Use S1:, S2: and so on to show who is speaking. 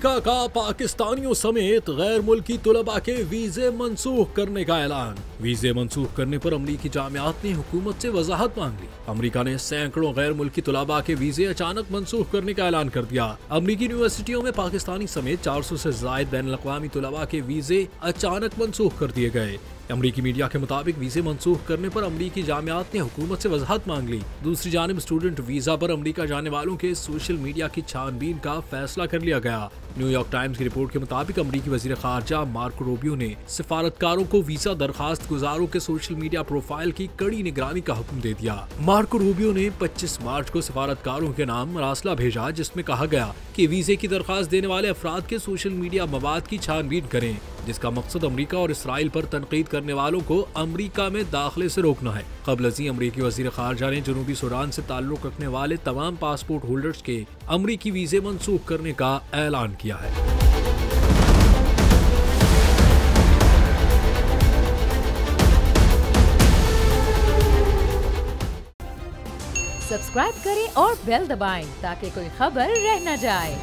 S1: America का पाकिस्तानियों समेत गैर मुल्की तुलबा के वीजे मनसूख करने का ऐलान। वीजे मनसूख करने पर अमरीकी जामियात ने हुकूमत से वजाहत मांग ली। अमरीका ने सैकड़ों गैर मुल्की तुलबा के वीजे अचानक मनसूख करने का ऐलान कर दिया। अमरीकी यूनिवर्सिटियों में पाकिस्तानी समेत 400 से ज्यादा बैन अल-अक़वामी तुलबा के वीजे अचानक मनसूख कर दिए गए। अमरीकी मीडिया के मुताबिक वीजे मनसूख करने पर अमरीकी जामियात ने हुकूमत से वजाहत मांग ली। दूसरी जानिब स्टूडेंट वीजा पर अमरीका जाने वालों के सोशल मीडिया की छानबीन का फैसला कर लिया गया। न्यूयॉर्क टाइम्स की रिपोर्ट के मुताबिक अमरीकी वजीर खारजा मार्को रूबियो ने सिफारतकारों को वीजा दरखास्त गुजारों के सोशल मीडिया प्रोफाइल की कड़ी निगरानी का हुक्म दे दिया। मार्को रूबियो ने 25 मार्च को सिफारतकारों के नाम मरासला भेजा, जिसमें कहा गया कि वीजे की दरखास्त देने वाले अफराद के सोशल मीडिया मवाद की छानबीन करें, जिसका मकसद अमरीका और इसराइल पर तनकीद करने वालों को अमरीका में दाखिले से रोकना है। कबल अज़ीं अमरीकी वज़ीर ख़ारजा ने जनूबी सूडान से ताल्लुक़ रखने वाले तमाम पासपोर्ट होल्डर्स के अमरीकी वीजे मनसूख करने का ऐलान किया है।
S2: सब्सक्राइब करें और बेल दबाएं ताकि कोई खबर रह न जाए।